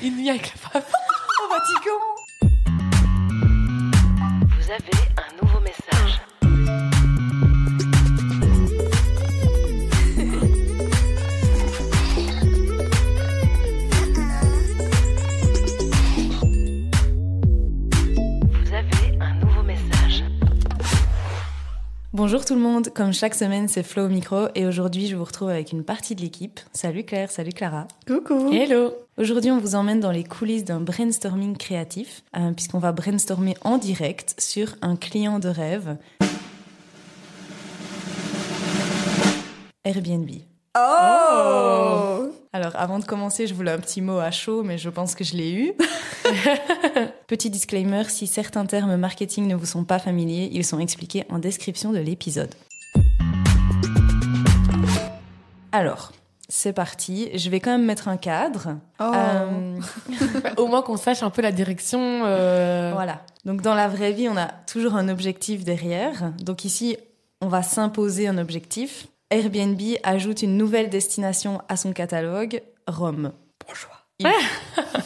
Une nuit avec la femme au Vatican. Vous avez un nouveau message. Vous avez un nouveau message. Bonjour tout le monde, comme chaque semaine c'est Flo au micro et aujourd'hui je vous retrouve avec une partie de l'équipe. Salut Claire, salut Clara. Coucou. Hello. Aujourd'hui on vous emmène dans les coulisses d'un brainstorming créatif puisqu'on va brainstormer en direct sur un client de rêve. Airbnb. Oh. Alors avant de commencer je voulais un petit mot à chaud mais je pense que je l'ai eu. Petit disclaimer, si certains termes marketing ne vous sont pas familiers, ils sont expliqués en description de l'épisode. Alors, c'est parti. Je vais quand même mettre un cadre. Au moins qu'on sache un peu la direction. Voilà. Donc dans la vraie vie, on a toujours un objectif derrière. Donc ici, on va s'imposer un objectif. Airbnb ajoute une nouvelle destination à son catalogue, Rome. Bon choix.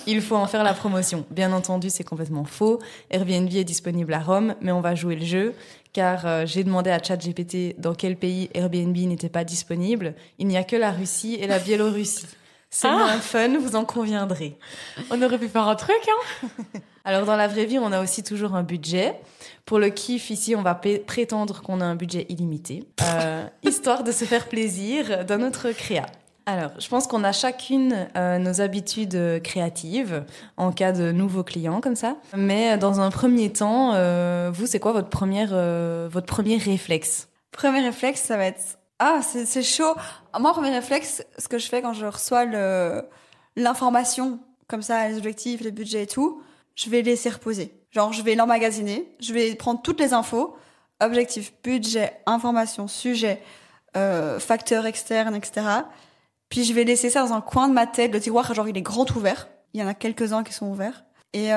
Il faut en faire la promotion. Bien entendu, c'est complètement faux. Airbnb est disponible à Rome, mais on va jouer le jeu, car j'ai demandé à ChatGPT dans quel pays Airbnb n'était pas disponible. Il n'y a que la Russie et la Biélorussie. C'est moins fun, vous en conviendrez. On aurait pu faire un truc, hein. Alors, dans la vraie vie, on a aussi toujours un budget. Pour le kiff, ici, on va prétendre qu'on a un budget illimité, histoire de se faire plaisir dans notre créa. Alors, je pense qu'on a chacune nos habitudes créatives en cas de nouveaux clients comme ça. Mais dans un premier temps, vous, c'est quoi votre premier réflexe ? Premier réflexe, ça va être c'est chaud. Moi, premier réflexe, ce que je fais quand je reçois l'information comme ça, les objectifs, les budgets et tout, je vais laisser reposer. Genre, je vais l'emmagasiner, je vais prendre toutes les infos, objectifs, budget, information, sujet, facteurs externes, etc. Puis je vais laisser ça dans un coin de ma tête. Le tiroir, genre, il est grand ouvert. Il y en a quelques-uns qui sont ouverts. Et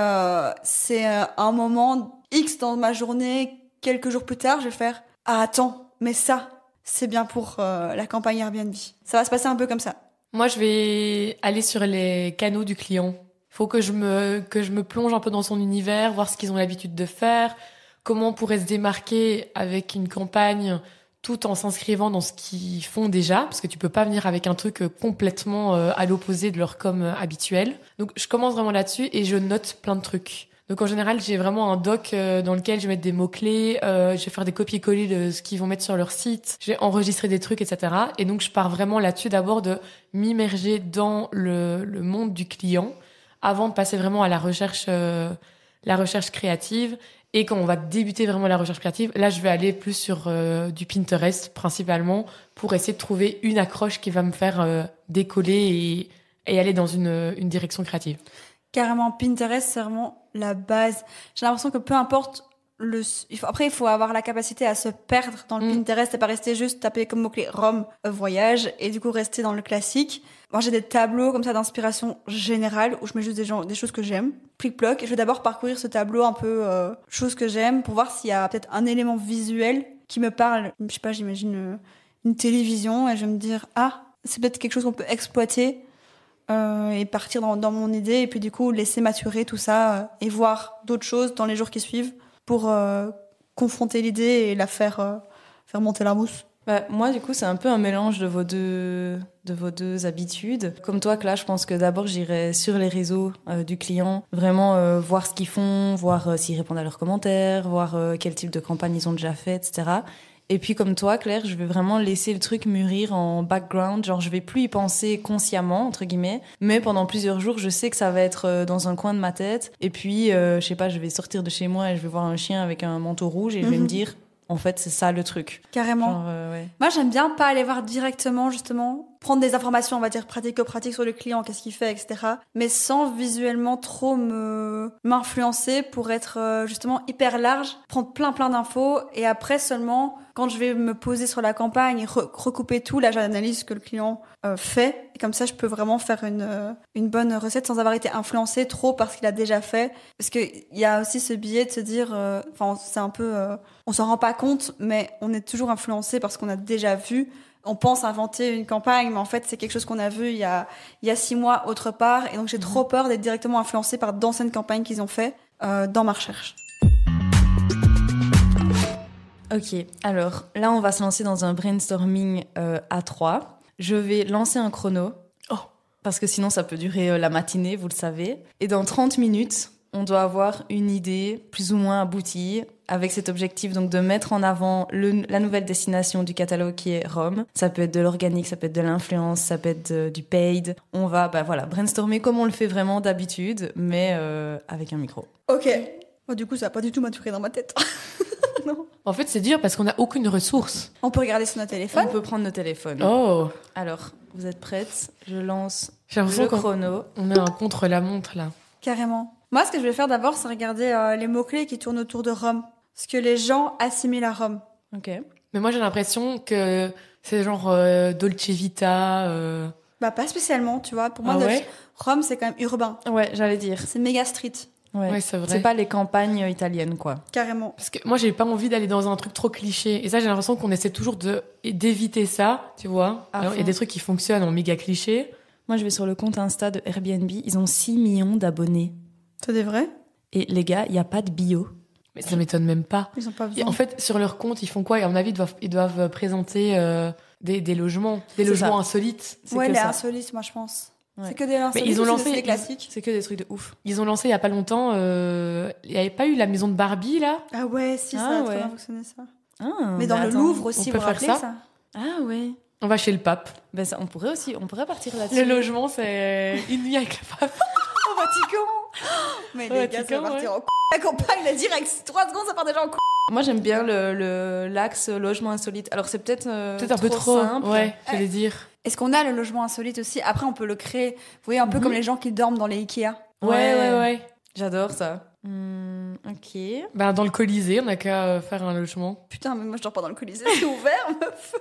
c'est un moment X dans ma journée, quelques jours plus tard, je vais faire « Ah, attends, mais ça, c'est bien pour la campagne Airbnb. » Ça va se passer un peu comme ça. Moi, je vais aller sur les canaux du client. Faut que je me plonge un peu dans son univers, voir ce qu'ils ont l'habitude de faire, comment on pourrait se démarquer avec une campagne tout en s'inscrivant dans ce qu'ils font déjà, parce que tu peux pas venir avec un truc complètement à l'opposé de leur com habituel. Donc je commence vraiment là-dessus et je note plein de trucs. Donc en général, j'ai vraiment un doc dans lequel je vais mettre des mots-clés, je vais faire des copier-coller de ce qu'ils vont mettre sur leur site, je vais enregistrer des trucs, etc. Et donc je pars vraiment là-dessus d'abord de m'immerger dans le monde du client avant de passer vraiment à la recherche créative. Et quand on va débuter vraiment la recherche créative, là, je vais aller plus sur du Pinterest, principalement, pour essayer de trouver une accroche qui va me faire décoller et aller dans une direction créative. Carrément, Pinterest, c'est vraiment la base. J'ai l'impression que peu importe après, il faut avoir la capacité à se perdre dans le Pinterest et pas rester juste taper comme mot-clé Rome, voyage, et du coup rester dans le classique. Moi, j'ai des tableaux comme ça d'inspiration générale où je mets juste des choses que j'aime. Plic-ploc. Et je vais d'abord parcourir ce tableau un peu choses que j'aime pour voir s'il y a peut-être un élément visuel qui me parle. Je sais pas, j'imagine une télévision et je vais me dire c'est peut-être quelque chose qu'on peut exploiter et partir dans mon idée et puis du coup laisser maturer tout ça et voir d'autres choses dans les jours qui suivent pour confronter l'idée et la faire monter la mousse. Moi, du coup, c'est un peu un mélange de vos deux habitudes. Comme toi, là, je pense que d'abord, j'irai sur les réseaux du client, vraiment voir ce qu'ils font, voir s'ils répondent à leurs commentaires, voir quel type de campagne ils ont déjà fait, etc. Et puis, comme toi, Claire, je vais vraiment laisser le truc mûrir en background. Genre, je vais plus y penser consciemment, entre guillemets. Mais pendant plusieurs jours, je sais que ça va être dans un coin de ma tête. Et puis, je sais pas, je vais sortir de chez moi et je vais voir un chien avec un manteau rouge et je vais me dire... En fait, c'est ça le truc. Carrément. Genre, ouais. Moi, j'aime bien pas aller voir directement, justement, prendre des informations, on va dire, pratico-pratiques sur le client, qu'est-ce qu'il fait, etc. Mais sans visuellement trop m'influencer pour être justement hyper large, prendre plein d'infos et après seulement, quand je vais me poser sur la campagne, recouper tout, là, j'analyse ce que le client fait. Et comme ça, je peux vraiment faire une bonne recette sans avoir été influencée trop par ce qu'il a déjà fait. Parce que il y a aussi ce biais de se dire, c'est un peu, on s'en rend pas compte, mais on est toujours influencé par ce qu'on a déjà vu. on pense inventer une campagne, mais en fait, c'est quelque chose qu'on a vu il y a 6 mois autre part. Et donc, j'ai trop peur d'être directement influencée par d'anciennes campagnes qu'ils ont fait dans ma recherche. Ok, alors là, on va se lancer dans un brainstorming à 3. Je vais lancer un chrono, parce que sinon, ça peut durer la matinée, vous le savez. Et dans 30 minutes, on doit avoir une idée plus ou moins aboutie, avec cet objectif donc de mettre en avant la nouvelle destination du catalogue qui est Rome. Ça peut être de l'organique, ça peut être de l'influence, ça peut être du paid. On va brainstormer comme on le fait vraiment d'habitude, mais avec un micro. Ok. Oh, du coup, ça va pas du tout maturé dans ma tête. Non. En fait, c'est dur parce qu'on n'a aucune ressource. On peut regarder sur notre téléphone. On peut prendre nos téléphones. Oh. Alors, vous êtes prêtes? Je lance J'ai l'impression le qu'on chrono. on a un contre-la-montre, là. Carrément. Moi, ce que je vais faire d'abord, c'est regarder les mots-clés qui tournent autour de Rome. Ce que les gens assimilent à Rome. Ok. Mais moi, j'ai l'impression que c'est genre Dolce Vita. Bah, pas spécialement, tu vois. Pour moi, Ah ouais Rome, c'est quand même urbain. Ouais, j'allais dire. C'est méga street. Ouais, c'est vrai. C'est pas les campagnes italiennes, quoi. Carrément. Parce que moi, j'ai pas envie d'aller dans un truc trop cliché. Et ça, j'ai l'impression qu'on essaie toujours d'éviter ça, tu vois. À Alors, il y a fond. des trucs qui fonctionnent en méga cliché. Moi, je vais sur le compte Insta de Airbnb. Ils ont 6 millions d'abonnés. C'est des vrais? Et les gars, il n'y a pas de bio. Mais ça m'étonne même pas. Ils ont pas Et besoin. en fait, sur leur compte, ils font quoi? Et à mon avis, ils doivent présenter des logements. Des C'est logements ça. insolites. C'est Ouais, que les ça. insolites, moi, je pense. Ouais. C'est que des insolites. ils ont ou c'est lancé- des classiques. C'est que des trucs de ouf. Ils ont lancé il y a pas longtemps. Il y avait pas eu la maison de Barbie, là? Ah ouais, si, Ah ça a très ouais. bien fonctionné, ça. Ah, Mais dans le attends. Louvre aussi, on vous peut vous faire rappelez ça Ah ouais. On va chez le pape. Ben ça, on pourrait partir là-dessus. Le logement, c'est une nuit avec le pape. Au Vatican. Mais Au les gars, ça Vatican, va partir en La campagne, la direct. 3 secondes, ça part déjà en Moi, j'aime bien l'axe logement insolite. Alors, c'est peut-être Peut-être un peu trop. simple. Ouais, j'allais dire. Est-ce qu'on a le logement insolite aussi? Après, on peut le créer. Vous voyez, un peu comme les gens qui dorment dans les Ikea. Ouais. J'adore ça. Ok. Ben, dans le Colisée, on a qu'à faire un logement. Putain, mais moi, je dors pas dans le Colisée. C'est ouvert, meuf.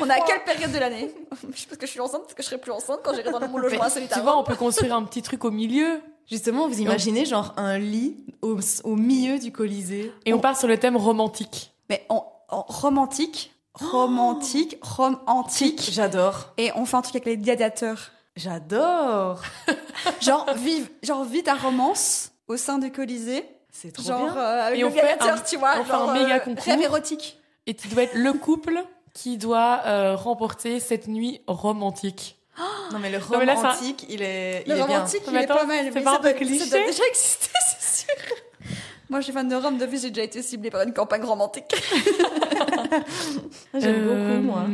On est à quelle période de l'année? Je sais parce que je suis enceinte, parce que je serai plus enceinte quand j'irai dans mon logement Mais, insolite. tu vois, on peut construire un petit truc au milieu. Justement, vous imaginez genre un lit au milieu du Colisée. Et on part sur le thème romantique. Mais en romantique, Rome antique. J'adore. Et on fait un truc avec les gladiateurs. J'adore. Genre, vis ta romance au sein du Colisée. C'est trop Genre, bien. avec Et le on fait gladiateur, un- tu vois. on fait genre, un méga concours. Rêve érotique. Et tu dois être le couple qui doit remporter cette nuit romantique. Non mais le mais Rome là, ça- antique, il est Le bien. romantique, il Mais est attends, pas mal. c'est Mais pas ça un peu doit cliché déjà exister, c'est sûr. Moi, je suis fan de Rome. Depuis, j'ai déjà été ciblée par une campagne romantique. J'aime beaucoup, moi.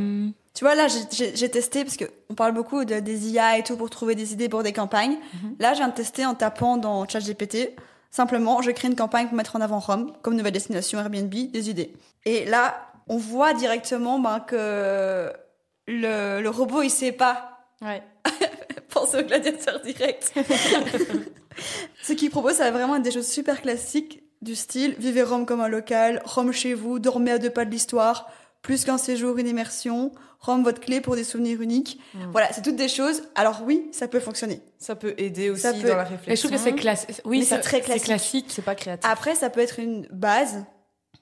Tu vois, là, j'ai testé, parce qu'on parle beaucoup des IA et tout pour trouver des idées pour des campagnes. Là, je viens de tester en tapant dans ChatGPT. Simplement, je crée une campagne pour mettre en avant Rome comme nouvelle destination Airbnb, des idées. Et là, on voit directement que le robot, il sait pas. Ouais. Pensez au gladiateur direct. Ce qu'il propose, ça va vraiment être des choses super classiques du style vivez Rome comme un local, Rome chez vous, dormez à 2 pas de l'histoire, plus qu'un séjour, une immersion, Rome votre clé pour des souvenirs uniques. Voilà, c'est toutes des choses. Alors oui, ça peut fonctionner. Ça peut aider aussi Ça peut- dans la Et je réflexion. trouve que c'est classique. Oui, Mais c'est très C'est classique. classique. C'est pas créatif. Après, ça peut être une base,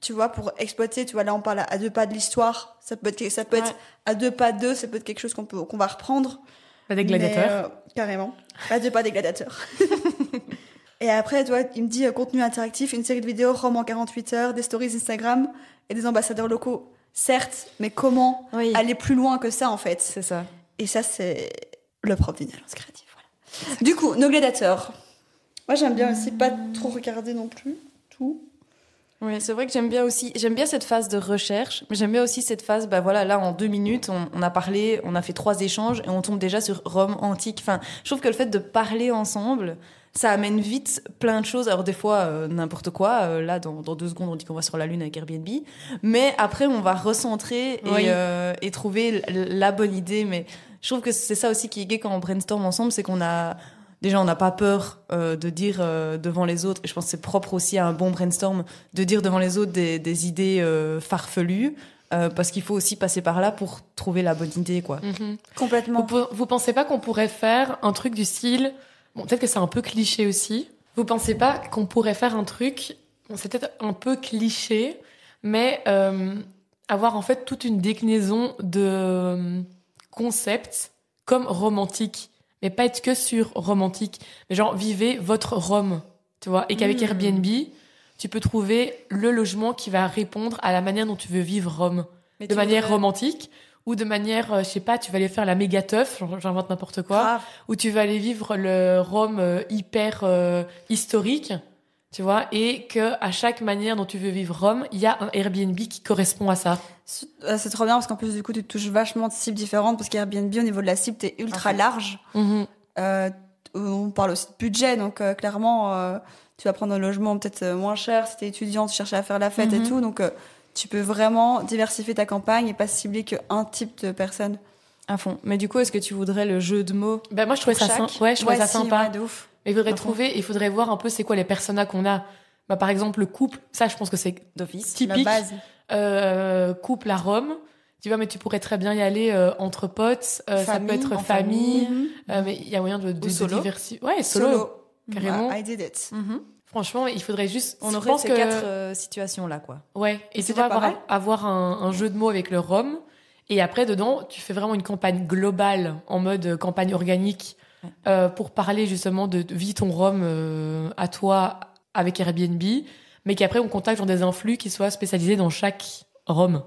tu vois, pour exploiter. Tu vois, là, on parle à 2 pas de l'histoire. Ça peut être Ouais. à 2 pas d'eux. Ça peut être quelque chose qu'on va reprendre. Pas des gladiateurs. Mais, carrément. À 2 pas des gladiateurs. Et après, tu vois, il me dit contenu interactif, une série de vidéos, Rome en 48 heures, des stories Instagram et des ambassadeurs locaux. Certes, mais comment Oui. aller plus loin que ça, en fait? C'est ça. Et ça, c'est le propre d'une agence créative. Voilà. Du coup, nos gladiateurs. Moi, j'aime bien aussi pas trop regarder non plus tout. Oui, c'est vrai que j'aime bien cette phase de recherche, mais j'aime bien aussi cette phase, voilà, là, en 2 minutes, on a parlé, on a fait 3 échanges et on tombe déjà sur Rome antique. Enfin, je trouve que le fait de parler ensemble, ça amène vite plein de choses. Alors, des fois, n'importe quoi. Là, dans 2 secondes, on dit qu'on va sur la Lune avec Airbnb. Mais après, on va recentrer Oui. et trouver la bonne idée. Mais je trouve que c'est ça aussi qui est gai quand on brainstorm ensemble, c'est qu'on a... Déjà, on n'a pas peur de dire devant les autres, et je pense que c'est propre aussi à un bon brainstorm, de dire devant les autres des idées farfelues, parce qu'il faut aussi passer par là pour trouver la bonne idée, quoi. Complètement. Vous pensez pas qu'on pourrait faire un truc du style... Bon, peut-être que c'est un peu cliché aussi. Vous pensez pas qu'on pourrait faire un truc... Bon, c'est peut-être un peu cliché, mais avoir en fait toute une déclinaison de concepts comme romantique, mais pas être que sur romantique, mais genre vivez votre Rome, tu vois, et qu'avec Airbnb, tu peux trouver le logement qui va répondre à la manière dont tu veux vivre Rome, de manière romantique ou de manière, je sais pas, tu vas aller faire la méga teuf, j'invente n'importe quoi, Grave. ou tu vas aller vivre le Rome hyper historique, tu vois, et que à chaque manière dont tu veux vivre Rome, il y a un Airbnb qui correspond à ça. C'est trop bien parce qu'en plus, du coup, tu touches vachement de cibles différentes parce qu'Airbnb, au niveau de la cible, t'es ultra large. On parle aussi de budget, donc clairement, tu vas prendre un logement peut-être moins cher si t'es étudiant, tu cherches à faire la fête et tout. Donc, tu peux vraiment diversifier ta campagne et pas cibler qu'un type de personne. À fond. Mais du coup, est-ce que tu voudrais le jeu de mots? Ben moi, je trouvais ça ouais, je trouvais ça si, sympa. ouais, de ouf. Mais il faudrait voir un peu c'est quoi les personas qu'on a. Bah, par exemple, le couple, ça, je pense que c'est D'office. typique. La base. Couple à Rome. Tu vois, mais tu pourrais très bien y aller entre potes. Ça peut être en famille. Mais il y a moyen de solo. diversifier. Ouais, solo. Carrément. I did it. Franchement, il faudrait juste. On je aurait pense ces que... 4 situations-là, quoi. Ouais. Et C'est tu vas déjà pas mal. avoir un jeu de mots avec le Rome. Et après, dedans, tu fais vraiment une campagne globale, en mode campagne organique, pour parler justement de vis ton Rome à toi avec Airbnb. Mais qu'après, on contacte genre des influx qui soient spécialisés dans chaque Rome.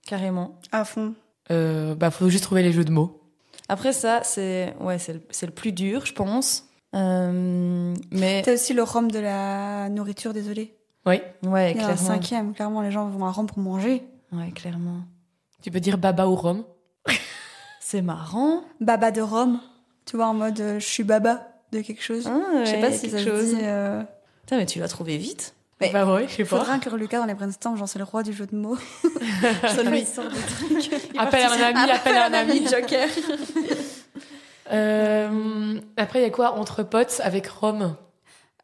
Carrément. À fond. Faut juste trouver les jeux de mots. Après, ça, c'est le plus dur, je pense. Mais T'as aussi le Rome de la nourriture, désolé. Oui. ouais, Il y en a un clairement. 5e. Clairement, les gens vont à Rome pour manger. Ouais, clairement. Tu peux dire baba au Rome. C'est marrant. Baba de Rome. Tu vois, en mode je suis baba de quelque chose. Je sais pas si ça se dit. Putain, mais tu l'as trouvé vite. Mais Bah ouais, je sais faudra pas. inclure Lucas dans les brainstorms, genre c'est le roi du jeu de mots. Seulement il sort des trucs. Appelle un ami. Joker. Après, il y a quoi entre potes avec Rome?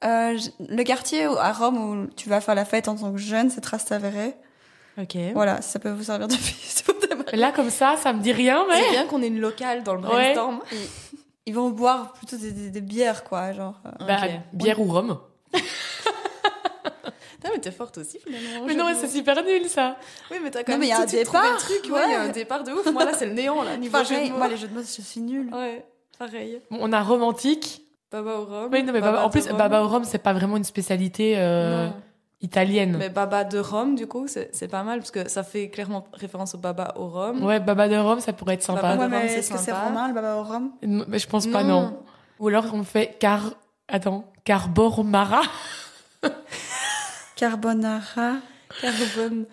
Le quartier à Rome où tu vas faire la fête en tant que jeune, c'est Trastevere. Ok. Voilà, ça peut vous servir de piste pour démarrer. Là, comme ça me dit rien, mais... C'est bien qu'on ait une locale dans le brainstorm. Ils vont boire plutôt des bières, quoi, genre. Bah, Ok. bière ou Rome. Putain, mais t'es forte aussi, finalement. Mais non, mais c'est super nul, ça. Oui, mais t'as quand Non, même mais il y a tout un de suite trouvé départ. le truc. Ouais, il y a un départ de ouf. Moi, là, c'est le néant, là, niveau jeu Pareil, de mots. moi les jeux de mots, je suis nulle. Ouais, pareil. Bon, on a romantique. Baba au Rhum. Oui, non, mais Baba en de plus, Rome. baba au Rome, c'est pas vraiment une spécialité Non. italienne. Mais Baba de Rome, du coup, c'est pas mal parce que ça fait clairement référence au Baba au Rhum. Ouais, baba de Rome, ça pourrait être sympa. Baba de Ouais, Rome, mais c'est est-ce que c'est sympa. romain, le baba au Rome? Non, mais je pense pas, non. Ou alors on fait Carbormara. Carbonara. Carbone.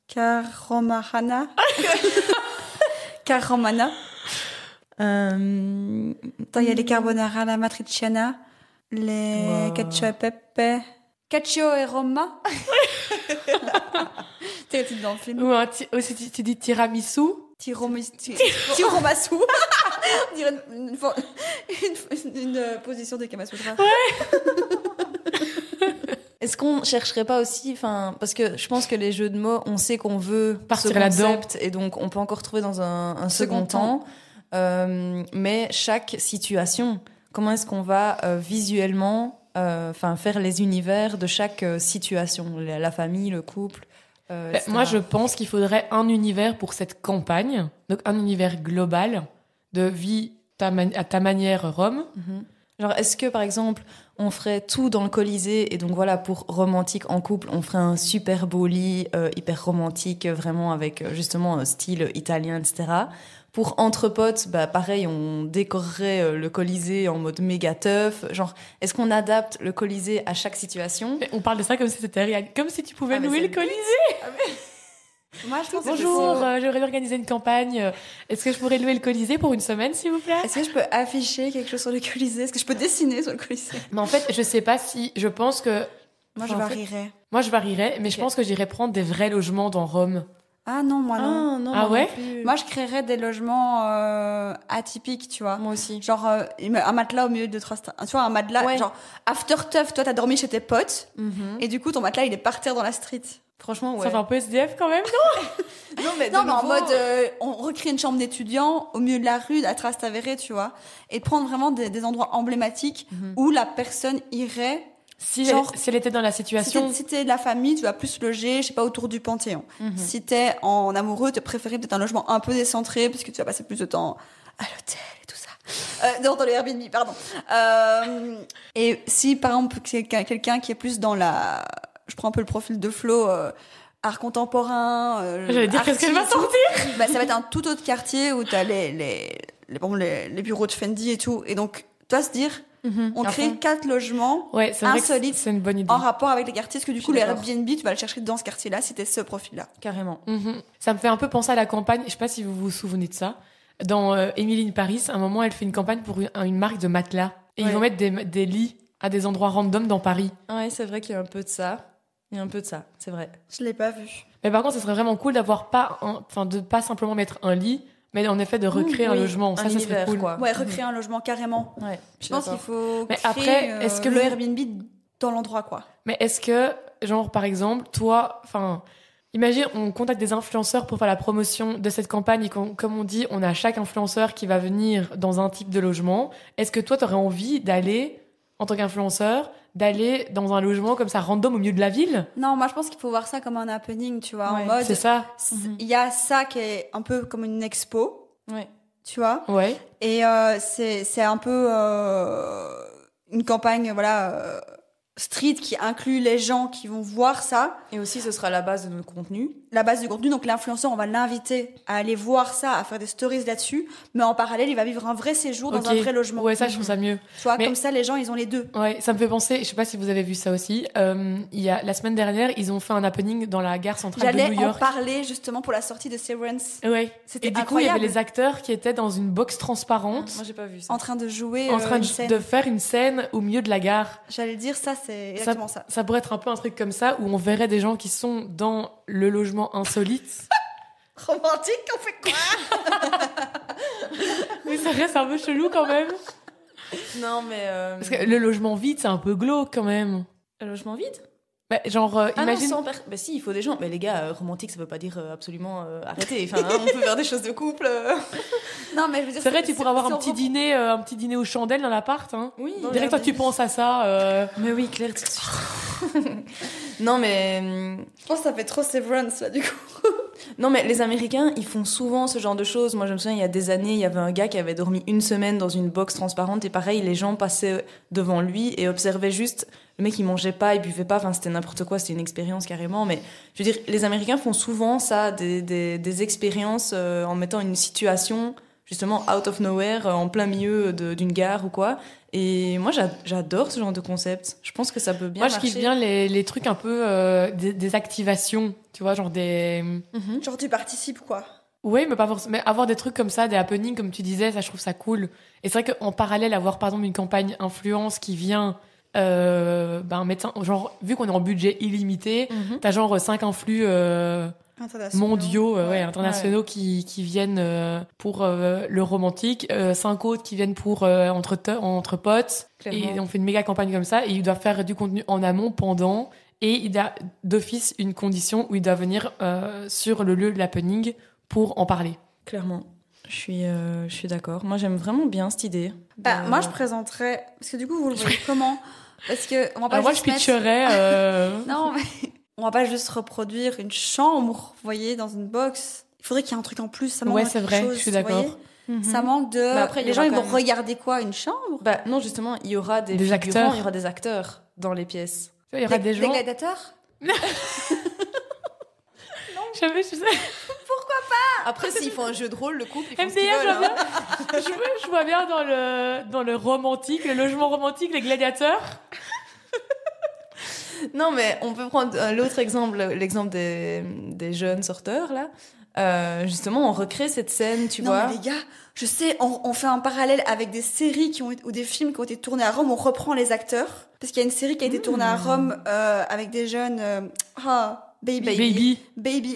Caromahana. Caromana. Attends, il y a les carbonara, la matriciana, les Wow. cacio e pepe. Cacio e Roma. T'es dans le film. Ou aussi, tu dis tiramisu. Tiromasu. On dirait une position de Kamasutra. Est-ce qu'on chercherait pas aussi, enfin, parce que je pense que les jeux de mots, on sait qu'on veut Partir ce là-dedans. concept et donc on peut encore trouver dans un second temps. Mais chaque situation, comment est-ce qu'on va visuellement, faire les univers de chaque situation, la famille, le couple. Etc. Moi, je pense qu'il faudrait un univers pour cette campagne. Donc, un univers global de vie à ta manière Rome. Mhm. Genre, est-ce que, par exemple, on ferait tout dans le Colisée et donc voilà, pour romantique en couple, on ferait un super beau lit, hyper romantique, vraiment avec justement un style italien, etc. Pour entre potes, bah pareil, on décorerait le Colisée en mode méga teuf. Genre, est-ce qu'on adapte le Colisée à chaque situation? Mais on parle de ça comme si c'était réel. Comme si tu pouvais Ah, mais louer c'est le Colisée. Moi, je pense que Bonjour, j'aurais organisé une campagne. Est-ce que je pourrais louer le Colisée pour une semaine, s'il vous plaît? Est-ce que je peux afficher quelque chose sur le Colisée? Est-ce que je peux dessiner sur le Colisée? Mais en fait, je sais pas si... Je pense que... Moi, je En fait- varierais. Moi, je varierais, mais je Ok. pense que j'irais prendre des vrais logements dans Rome. Ah non, moi non. non, Ah moi ouais non plus. Moi, je créerais des logements atypiques, tu vois. Moi aussi. Genre un matelas au milieu de trois... Tu vois, un matelas, Ouais. genre after tough, toi, t'as dormi chez tes potes, Mhm. et du coup, ton matelas, il est par terre dans la street. Franchement, ouais. Ça fait un peu SDF quand même, non? Non, mais, Non, de mais en nouveau, mode, on recrée une chambre d'étudiant au milieu de la rue, à Trastevere, tu vois, et prendre vraiment des endroits emblématiques Mhm. où la personne irait Si, Genre, si elle était dans la situation... Si t'es de la famille, tu vas plus loger, je sais pas, autour du Panthéon. Si t'es en amoureux, tu préférais peut-être un logement un peu décentré, parce que tu vas passer plus de temps à l'hôtel et tout ça. Dans le Airbnb, pardon. Et si, par exemple, c'est quelqu'un qui est plus dans la... Je prends un peu le profil de Flo, art contemporain... J'allais dire, qu'est-ce qu'elle va artiste, sortir? bah, ça va être un tout autre quartier où t'as les bureaux de Fendi et tout. Et donc, tu vas se dire... On crée 4 logements Ouais, c'est vrai que insolites c'est une bonne idée. en rapport avec les quartiers, parce que du coup, suis les d'accord. Airbnb, tu vas le chercher dans ce quartier-là, c'était ce profil-là. Carrément. Ça me fait un peu penser à la campagne, je sais pas si vous vous souvenez de ça. Dans Emily in Paris, à un moment, elle fait une campagne pour une marque de matelas. Et Ouais. ils vont mettre des lits à des endroits random dans Paris. Ouais, c'est vrai qu'il y a un peu de ça. Il y a un peu de ça, c'est vrai. Je l'ai pas vu. Mais par contre, ce serait vraiment cool d'avoir de pas simplement mettre un lit, mais en effet de recréer un Oui, logement. un Ça serait univers, cool. quoi. Ouais, recréer un logement carrément. Ouais, Je pense qu'il faut Mais créer après, est-ce que le vous- Airbnb dans l'endroit, quoi. Mais est-ce que, genre, par exemple, toi, imagine, on contacte des influenceurs pour faire la promotion de cette campagne et comme on dit, on a chaque influenceur qui va venir dans un type de logement. Est-ce que toi, t'aurais envie d'aller, en tant qu'influenceur, d'aller dans un logement comme ça, random, au milieu de la ville? Non, moi, je pense qu'il faut voir ça comme un happening, tu vois, Ouais, en mode... C'est ça? Il y a ça qui est un peu comme une expo, Ouais. tu vois. Ouais. Et c'est un peu une campagne, voilà... street qui inclut les gens qui vont voir ça, Et aussi, ce sera la base de notre contenu. la base du contenu. Donc l'influenceur, on va l'inviter à aller voir ça, à faire des stories là-dessus. Mais en parallèle, il va vivre un vrai séjour dans Ok. un vrai logement. Ouais, ça, je trouve ça mieux. Tu vois, Mais- comme ça, les gens, ils ont les deux. Ouais, ça me fait penser, je sais pas si vous avez vu ça aussi, il y a, la semaine dernière, ils ont fait un happening dans la gare centrale de J'allais New en York. parler justement pour la sortie de Severance. Ouais. C'était Et du coup, il y avait incroyable. les acteurs qui étaient dans une box transparente, Moi, j'ai pas vu ça. En train de jouer en train une scène. de faire une scène au milieu de la gare. J'allais dire ça, c'est exactement ça. Ça pourrait être un peu un truc comme ça, où on verrait des gens qui sont dans le logement insolite. Romantique, on fait quoi? Mais ça reste un peu chelou quand même. Non, mais... Parce que le logement vide, c'est un peu glauque quand même. Le logement vide? Bah, genre, Ah imagine... non, sans bah si, il faut des gens. Mais les gars, romantique, ça veut pas dire absolument arrêter. Enfin, on peut faire des choses de couple. Non, mais je veux dire, C'est vrai, tu pourrais avoir si un on petit reprend- dîner aux chandelles dans l'appart. Hein. Oui. Direct, toi, tu penses à ça. Mais oui, Claire, tout de suite. Non, mais... Je pense que ça fait trop Severance, là, du coup. Non, mais les Américains, ils font souvent ce genre de choses. Moi, je me souviens, il y a des années, il y avait un gars qui avait dormi une semaine dans une box transparente. Et pareil, les gens passaient devant lui et observaient juste. Le mec, il mangeait pas, il buvait pas. Enfin, c'était n'importe quoi. C'était une expérience carrément. Mais je veux dire, les Américains font souvent ça, des expériences en mettant une situation, justement, out of nowhere, en plein milieu d'une gare ou quoi. Et moi, j'adore ce genre de concept. Je pense que ça peut bien Moi, je marcher. kiffe bien les trucs un peu des activations, tu vois, genre des... Mhm. Genre, tu participes, quoi. Oui, mais pas forcément. Mais avoir des trucs comme ça, des happenings, comme tu disais, ça, je trouve ça cool. Et c'est vrai qu'en parallèle, avoir, par exemple, une campagne influence qui vient... un médecin, genre, vu qu'on est en budget illimité, Mhm. t'as genre 5 influx mondiaux, internationaux qui viennent pour le romantique, 5 autres qui viennent pour entre potes. Clairement. Et on fait une méga campagne comme ça, et il doit faire du contenu en amont, pendant, et il a d'office une condition où il doit venir sur le lieu de l'happening pour en parler. Clairement. Je suis d'accord. Moi, j'aime vraiment bien cette idée. Bah, moi, je présenterais... Parce que du coup, vous le voyez comment? Parce que on va pas Alors moi, je juste mettre- pitcherais... Non, mais on va pas juste reproduire une chambre, vous voyez, dans une box. Il faudrait qu'il y ait un truc en plus. Ça manque Ouais, de c'est quelque vrai, chose, je suis vous d'accord. voyez. Mhm. Ça manque de... Mais après, il y les gens, aura ils vont quand même- regarder quoi? Une chambre? Bah, non, justement, il y aura des Des figurants, acteurs. il y aura des acteurs dans les pièces. Il y aura des gens... gladiateurs? Jamais, je sais... Après, s'ils font un jeu de rôle, le couple, ils font MDR, ce qu'ils je veulent. vois hein. bien, je vois bien dans le romantique, le logement romantique, les gladiateurs. Non, mais on peut prendre l'autre exemple, l'exemple des jeunes sorteurs, là. Justement, on recrée cette scène, tu Non, vois. mais les gars, je sais, on fait un parallèle avec des séries ou des films qui ont été tournés à Rome. On reprend les acteurs. Parce qu'il y a une série qui a été tournée à Rome avec des jeunes... Baby.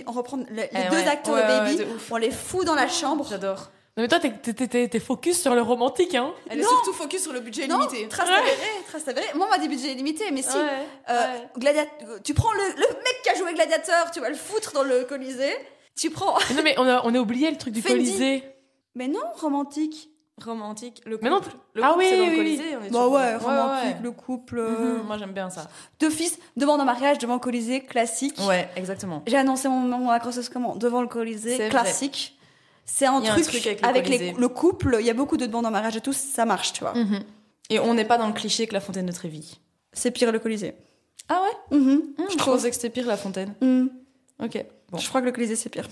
On reprend les deux ouais. acteurs Ouais, de Baby. ouais, de ouf. On les fout dans la chambre. J'adore. Non mais toi, t'es focus sur le romantique, hein. Elle est Non. surtout focus sur le budget Non, limité. trace avérée. Moi, ma budget est limité, mais si. Ouais. Tu prends le mec qui a joué Gladiateur, tu vas le foutre dans le Colisée. Tu prends... Non mais on a oublié le truc du Fendi. Colisée. Mais non, romantique. Romantique, le couple. Mais non, le ah couple, oui, c'est dans le oui, Colisée. On est Bah toujours- ouais, romantique, le couple. Moi, j'aime bien ça. D'office, demande en mariage devant le Colisée, classique. Ouais, exactement. J'ai annoncé mon grossesse comment devant le Colisée, C'est classique. C'est un Il y a un truc, truc avec le avec Colisée. le couple, il y a beaucoup de demandes en mariage et tout, ça marche, tu vois. Et on n'est pas dans le cliché que la Fontaine de Trévi. C'est pire le Colisée. Ah ouais Je Je trouve. pensais que c'était pire la Fontaine. Ok. Bon. Je crois que le Colisée c'est pire.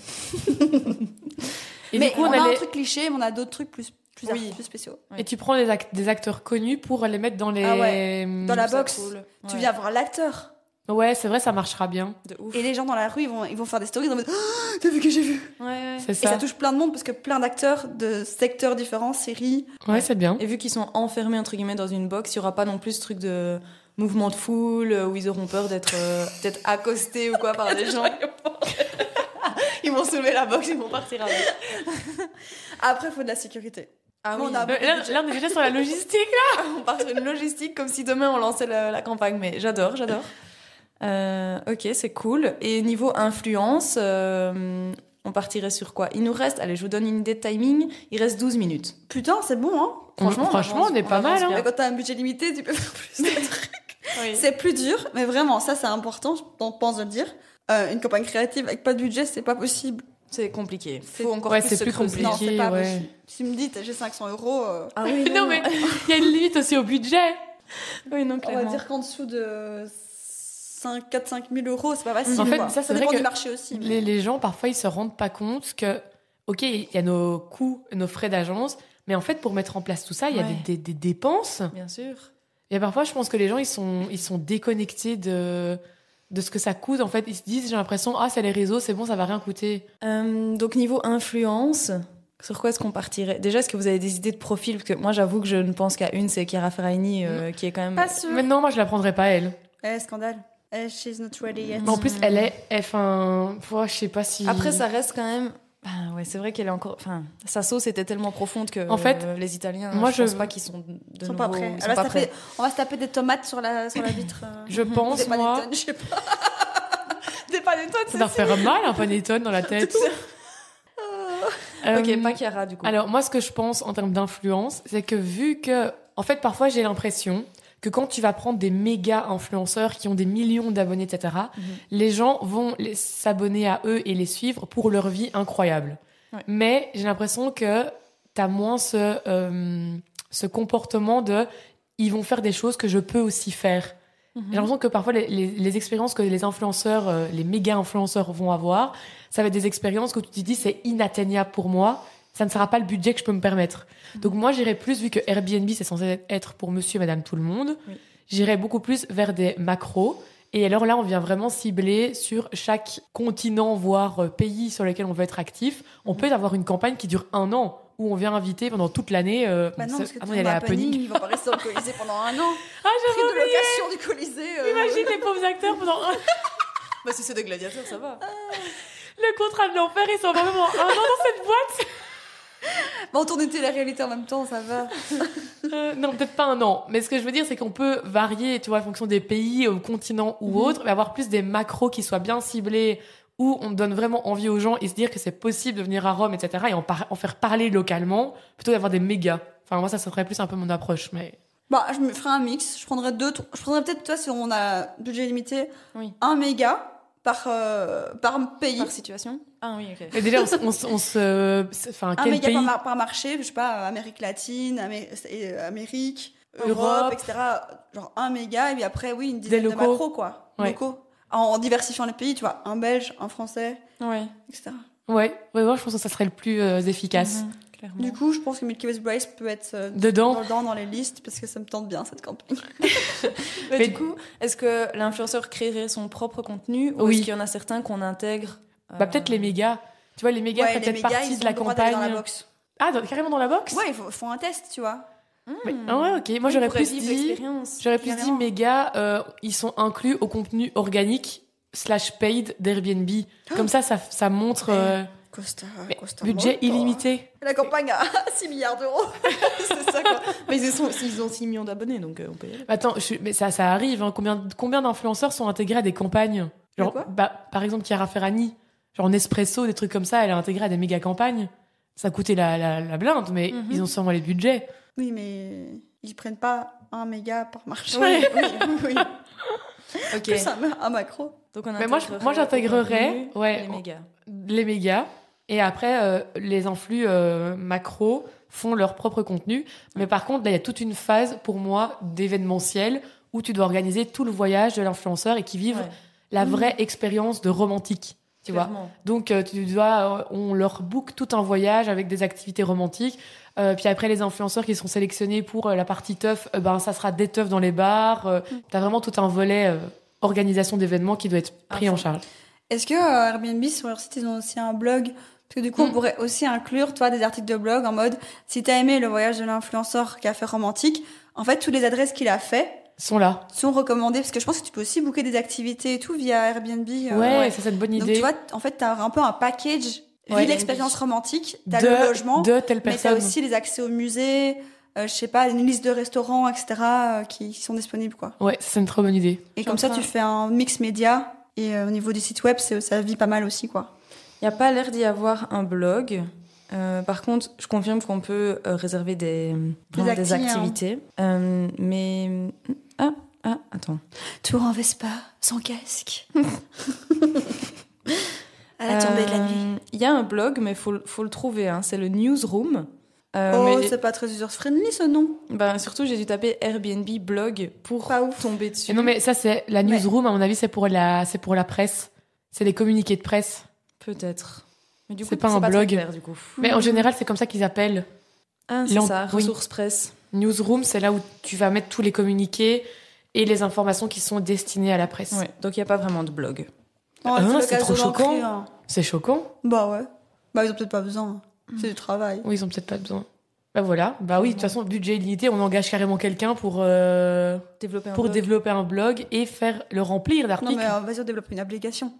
Et Mais du coup, on a un les- truc cliché, mais on a d'autres trucs plus Oui. plus spéciaux. Et tu prends des acteurs connus pour les mettre dans les... Ah ouais. Dans la Ça box, cool. tu Ouais. viens voir l'acteur. Ouais, c'est vrai, ça marchera bien. De ouf. Et les gens dans la rue, ils vont faire des stories en mode oh, t'as vu que j'ai vu. Ouais. C'est Et ça. ça touche plein de monde parce que plein d'acteurs de secteurs différents, séries. Ouais, c'est bien. Et vu qu'ils sont enfermés entre guillemets dans une box, il y aura pas non plus ce truc de mouvement de foule où ils auront peur d'être peut-être accostés ou quoi par des gens. Ils vont soulever la box, ils vont partir avec. Après, il faut de la sécurité. Ah oui. On a- Là, on est déjà sur la logistique, là. on part sur une logistique comme si demain on lançait la campagne. Mais j'adore. Ok, c'est cool. Et niveau influence, on partirait sur quoi? Il nous reste, allez, je vous donne une idée de timing, il reste 12 minutes. Putain, c'est bon, hein. Franchement, on est pas mal. Hein. Mais quand t'as un budget limité, tu peux faire plus de trucs. Oui. C'est plus dur, mais vraiment, ça c'est important, je pense de le dire. Une campagne créative avec pas de budget, c'est pas possible. C'est compliqué. C'est- Faut encore Ouais, plus c'est se plus creuser. compliqué. Non, c'est pas ouais. possible. Si tu me dis, j'ai 500 euros, Ah oui, Non, mais il y a une limite aussi au budget. oui, non, on va clairement. dire qu'en dessous de 4-5 000 euros, c'est pas facile. En fait, quoi. ça, c'est vrai dépend que du marché aussi. mais- Les gens, parfois, ils se rendent pas compte que, ok, il y a nos coûts, nos frais d'agence, mais en fait, pour mettre en place tout ça, il y a Ouais. des dépenses. Bien sûr. Et parfois, je pense que les gens, ils sont déconnectés de ce que ça coûte. En fait, ils se disent, j'ai l'impression, ah, c'est les réseaux, c'est bon, ça va rien coûter. Donc niveau influence, sur quoi est-ce qu'on partirait? Déjà, est-ce que vous avez des idées de profil? Parce que moi, j'avoue que je ne pense qu'à une, c'est Chiara Ferragni, qui est quand même... Pas sûr. Mais non, moi, je la prendrais pas, elle. Scandale. She's not ready yet. Mais en plus, elle est, enfin, je sais pas si. Après, ça reste quand même... Ah ouais, c'est vrai qu'elle est encore... Enfin, sa sauce était tellement profonde que En fait, les Italiens, moi, je pense pas qu'ils sont de Ils sont nouveau... pas prêts. ils Elle sont va pas se taper- prêts. on va se taper des tomates sur la vitre. Je pense, Des moi, panettone, je sais pas. Des panettone, ça doit faire mal, un panettone dans la tête. Ok, pas Chiara, du coup. Alors, moi, ce que je pense en termes d'influence, c'est que vu que, en fait, parfois, j'ai l'impression que quand tu vas prendre des méga influenceurs qui ont des millions d'abonnés, etc., les gens vont s'abonner à eux et les suivre pour leur vie incroyable. Ouais. Mais j'ai l'impression que t'as moins ce comportement de ils vont faire des choses que je peux aussi faire. J'ai l'impression que parfois les expériences que les influenceurs, les méga influenceurs vont avoir, ça va être des expériences que tu te dis c'est inatteignable pour moi, ça ne sera pas le budget que je peux me permettre. Donc moi j'irais plus, vu que Airbnb c'est censé être pour monsieur et madame tout le monde, Oui. j'irais beaucoup plus vers des macros. Et alors là on vient vraiment cibler sur chaque continent, voire pays sur lequel on veut être actif. On peut avoir une campagne qui dure 1 an, où on vient inviter pendant toute l'année. Bah non, parce que ah tu non, il y a vas les à Happening, happenings. ils vont pas rester dans le Colisée pendant 1 an. Ah Prix j'avais de location du Colisée. Imagine les pauvres acteurs pendant Bah, si c'est des gladiateurs, ça va. le contrat de l'enfer, ils sont vraiment 1 an dans cette boîte. Bon, on tourne la réalité en même temps, ça va. Non, peut-être pas 1 an. Mais ce que je veux dire, c'est qu'on peut varier, tu vois, en fonction des pays, au continent ou autre, mais avoir plus des macros qui soient bien ciblés, où on donne vraiment envie aux gens et se dire que c'est possible de venir à Rome, etc. et en faire parler localement, plutôt d'avoir des mégas. Enfin, moi, ça serait plus un peu mon approche, mais... Bah, je me ferais un mix. Je prendrais peut-être, toi, si on a budget limité, Oui. 1 méga par pays. Par situation? Ah oui, ok. Mais déjà, enfin, 1 quel méga pays? par marché, je sais pas, Amérique latine, Amérique, Europe. Europe, etc. Genre 1 méga, et puis après, oui, une dizaine de locaux. macros, quoi. Ouais. Locaux. En diversifiant les pays, tu vois, un belge, un français, Ouais. etc. Ouais, je pense que ça serait le plus efficace. Clairement. Du coup, je pense que Milky Way Bryce peut être Dedans. dans les listes, parce que ça me tente bien, cette campagne. Mais Mais- du coup, est-ce que l'influenceur créerait son propre contenu ou Oui. est-ce qu'il y en a certains qu'on intègre Bah, peut-être les mégas. Tu vois, les mégas Ouais, feraient les peut-être mégas, partie ils de ont la le droit d'aller campagne. dans la box. Ah, carrément dans la box? Ouais, ils font un test, tu vois. Mais- ah ouais, ok. Moi, j'aurais plus dit... l'expérience. J'aurais plus dit Carrément. méga, ils sont inclus au contenu organique / paid d'Airbnb. Comme ça montre Costa, mais Costa budget Molto. illimité. La campagne a 6 milliards d'euros. C'est ça, quoi. Mais ils ont 6 millions d'abonnés, donc on peut y aller. Attends, mais ça arrive. Hein. Combien d'influenceurs sont intégrés à des campagnes? Genre, quoi par exemple, Chiara Ferragni, genre Nespresso, des trucs comme ça, elle est intégrée à des méga campagnes. ça coûtait la blinde, mais ils ont sûrement les budgets. Oui, mais ils prennent pas 1 méga par marché. Oui. Ok. Plus un macro. Donc on Mais moi, j'intégrerais les mégas. les mégas. Et après, les influx macro font leur propre contenu. Mais par contre, là, il y a toute une phase, pour moi, d'événementiel où tu dois organiser tout le voyage de l'influenceur et qui vivent la vraie expérience de romantique. Tu vois. Donc, on leur book tout un voyage avec des activités romantiques. Puis après, les influenceurs qui seront sélectionnés pour la partie teuf, ça sera des teufs dans les bars. T'as vraiment tout un volet organisation d'événements qui doit être pris en charge. Est-ce que Airbnb, sur leur site, ils ont aussi un blog? Parce que du coup, on pourrait aussi inclure, toi, des articles de blog en mode, si t'as aimé le voyage de l'influenceur qui a fait romantique, en fait, toutes les adresses qu'il a fait sont recommandées. Parce que je pense que tu peux aussi booker des activités et tout via Airbnb. Ça c'est une bonne idée. Donc tu vois, en fait, t'as un peu un package. Vu l'expérience romantique, t'as le logement, de telle personne. Mais t'as aussi les accès au musée, je sais pas, une liste de restaurants, etc., qui sont disponibles, quoi. Ouais, c'est une trop bonne idée. Et comme ça, tu fais un mix média. Et au niveau du site web, ça vit pas mal aussi, quoi. Il n'y a pas l'air d'y avoir un blog. Par contre, je confirme qu'on peut réserver des activités. Mais... attends. Tour en Vespa, sans casque. À la tombée de la nuit. Il y a un blog, mais faut le trouver. Hein. C'est le Newsroom. C'est pas très user-friendly, ce nom. Surtout, j'ai dû taper Airbnb blog pour tomber dessus. Et non, mais ça, c'est la Newsroom, à mon avis, c'est pour la presse. C'est les communiqués de presse. Peut-être. Mais du coup, c'est pas un blog. Clair, du coup. Mais en général, c'est comme ça qu'ils appellent. Ah, c'est ça, ressources presse. Newsroom, c'est là où tu vas mettre tous les communiqués et les informations qui sont destinées à la presse. Ouais, donc il n'y a pas vraiment de blog. C'est trop choquant. C'est choquant. Bah ouais. Ils ont peut-être pas besoin. C'est du travail. Oui, ils ont peut-être pas besoin. Voilà. Oui, de toute façon, budget illimité, on engage carrément quelqu'un pour développer un blog et le remplir d'articles. Non, mais vas-y, on développe une application.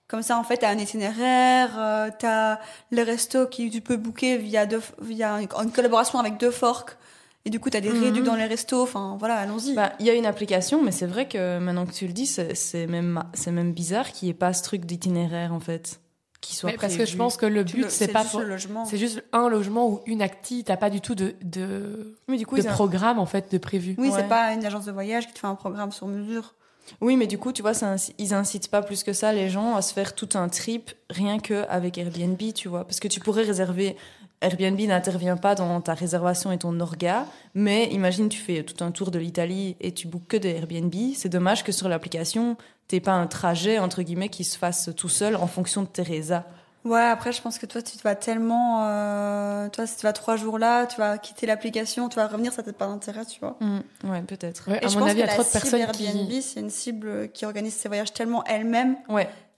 Comme ça, en fait, t'as un itinéraire, t'as le resto qui tu peux booker via une collaboration avec 2 forks. Et du coup, t'as des réducs dans les restos. Enfin, voilà, allons-y. Il y a une application, mais c'est vrai que maintenant que tu le dis, c'est même bizarre qu'il n'y ait pas ce truc d'itinéraire, en fait, qui soit prévu. Parce que je pense que le but, c'est pas juste le logement. C'est juste un logement ou une acti. T'as pas du tout de programme, en fait, de prévu. Oui, c'est pas une agence de voyage qui te fait un programme sur mesure. Oui, mais du coup, tu vois, ils incitent pas plus que ça les gens à se faire tout un trip rien qu'avec Airbnb, tu vois. Parce que tu pourrais réserver... Airbnb n'intervient pas dans ta réservation et ton orga, mais imagine, tu fais tout un tour de l'Italie et tu bookes que des Airbnb. C'est dommage que sur l'application, t'aies pas un trajet, entre guillemets, qui se fasse tout seul en fonction de tes résas. Ouais, après, je pense que toi, tu vas tellement... si tu vas 3 jours là, tu vas quitter l'application, tu vas revenir, ça n'a peut-être pas d'intérêt, tu vois. Ouais, peut-être. Ouais, et je pense que la cible Airbnb, c'est une cible qui organise ses voyages tellement elle-même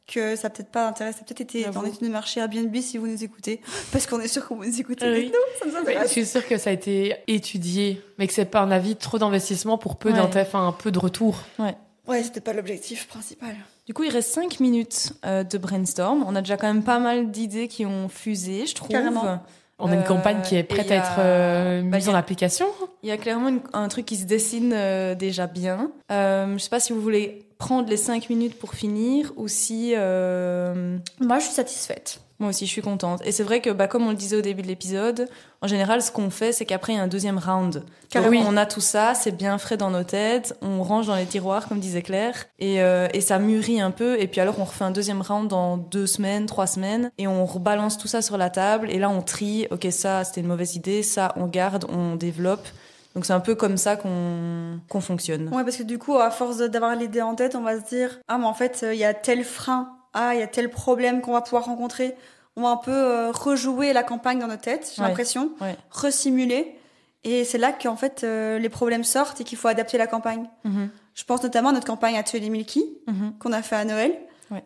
que ça n'a peut-être pas d'intérêt. Ça a peut-être été dans l'étude de marché Airbnb si vous nous écoutez. Parce qu'on est sûr que vous nous écoutez avec nous. Ça nous intéresse. Je suis sûre que ça a été étudié, mais que c'est pas un avis trop d'investissement pour peu un peu de retour. Ouais, c'était pas l'objectif principal. Du coup, il reste 5 minutes de brainstorm. On a déjà quand même pas mal d'idées qui ont fusé, je trouve. Carrément. On a une campagne qui est prête à être mise en application. Il y a clairement un truc qui se dessine déjà bien. Je sais pas si vous voulez prendre les 5 minutes pour finir ou si... Moi, je suis satisfaite. Moi aussi, je suis contente. Et c'est vrai que, comme on le disait au début de l'épisode, en général, ce qu'on fait, c'est qu'après, il y a un deuxième round. Donc, on a tout ça, c'est bien frais dans nos têtes, on range dans les tiroirs, comme disait Claire, et ça mûrit un peu. Et puis alors, on refait un deuxième round dans 2 semaines, 3 semaines, et on rebalance tout ça sur la table. Et là, on trie, ok, ça, c'était une mauvaise idée, ça, on garde, on développe. Donc c'est un peu comme ça qu'on fonctionne. Ouais, parce que du coup, à force d'avoir l'idée en tête, on va se dire « Ah, mais en fait, il y a tel frein, il y a tel problème qu'on va pouvoir rencontrer. » On va un peu rejouer la campagne dans notre tête, j'ai l'impression, resimuler. Et c'est là qu'en fait, les problèmes sortent et qu'il faut adapter la campagne. Je pense notamment à notre campagne Atelier Milky, qu'on a fait à Noël.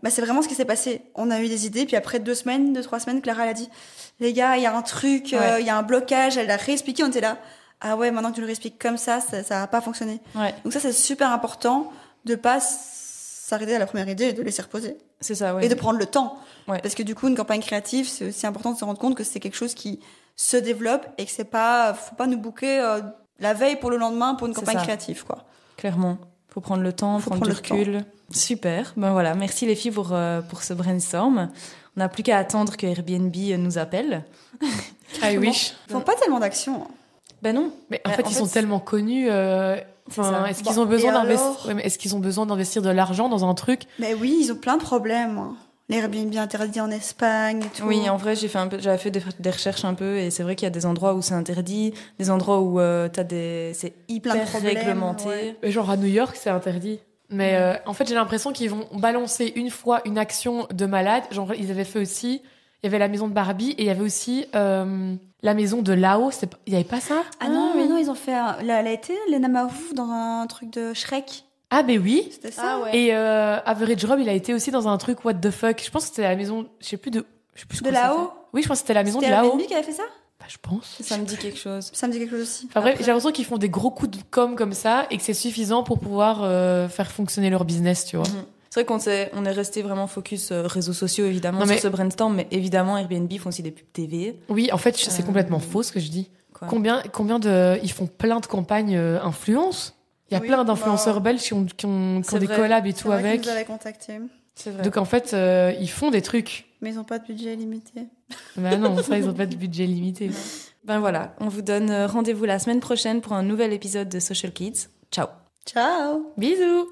C'est vraiment ce qui s'est passé. On a eu des idées, puis après 2 semaines, 2-3 semaines, Clara, elle a dit « Les gars, il y a un truc, il y a un blocage. » Elle l'a réexpliqué, on était là. Ah ouais, maintenant que tu le réexpliques comme ça va pas fonctionner. Donc ça, c'est super important de pas s'arrêter à la première idée et de laisser reposer. C'est ça, Et de prendre le temps. Parce que du coup, une campagne créative, c'est aussi important de se rendre compte que c'est quelque chose qui se développe et que faut pas nous booker la veille pour le lendemain pour une campagne créative, quoi. Clairement. Faut prendre le temps, prendre du recul. Super. Ben voilà, merci les filles pour ce brainstorm. On n'a plus qu'à attendre que Airbnb nous appelle. I wish. Ils font pas tellement d'action. Ben non. Mais en fait, ils sont tellement connus. Est-ce qu'ils ont est-ce qu'ils ont besoin d'investir de l'argent dans un truc? Mais oui, ils ont plein de problèmes. Hein. Les Airbnb interdits en Espagne et tout. Oui, en vrai, j'avais fait des recherches un peu, et c'est vrai qu'il y a des endroits où c'est interdit, des endroits où c'est hyper réglementé. Ouais. Genre à New York, c'est interdit. Mais en fait, j'ai l'impression qu'ils vont balancer une fois une action de malade. Genre, ils avaient fait aussi... Il y avait la maison de Barbie et il y avait aussi la maison de Lao. Il n'y avait pas ça? Ah non, mais non, ils ont fait... Elle a été, Lena Mahfouz, dans un truc de Shrek. Ah ben oui. C'était ça. Ah ouais. Et Average Rob, il a été aussi dans un truc what the fuck. Je pense que c'était la maison... Je sais plus de quoi Lao. c'était. Oui, je pense que c'était la maison de C'était Lao. Airbnb qui avait fait ça? Bah, je pense. Ça me dit quelque chose. Ça me dit quelque chose aussi. Enfin bref, j'ai l'impression qu'ils font des gros coups de com comme ça et que c'est suffisant pour pouvoir faire fonctionner leur business, tu vois. C'est vrai on est resté vraiment focus réseaux sociaux, évidemment, sur ce brainstorm, mais évidemment, Airbnb font aussi des pubs TV. Oui, en fait, c'est complètement faux ce que je dis. Quoi Combien de... Ils font plein de campagnes influence. Il y a plein d'influenceurs belges qui ont des collabs et tout avec. Ils nous avaient contacté. C'est vrai. Donc en fait, ils font des trucs. Mais ils n'ont pas de budget limité. Bah non, ça, ils n'ont pas de budget limité. Ben voilà, on vous donne rendez-vous la semaine prochaine pour un nouvel épisode de Social Kids. Ciao. Ciao. Bisous.